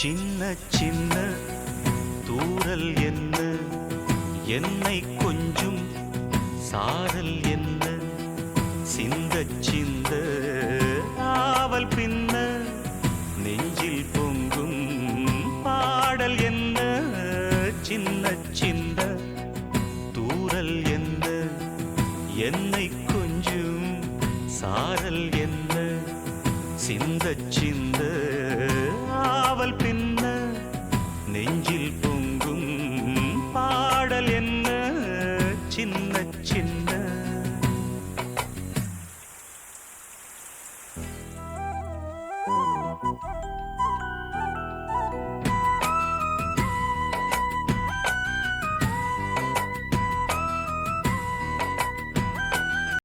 சின்ன சின்ன தூரல் என்ன, என்னை கொஞ்சம் சாரல் என்ன, சிந்த சிந்த ஆவல் பின்ன நெஞ்சில் பொங்கும் பாடல் என்ன. சின்ன சின்ன தூரல் என்ன, என்னை கொஞ்சம் சாரல் என்ன, சிந்த சிந்த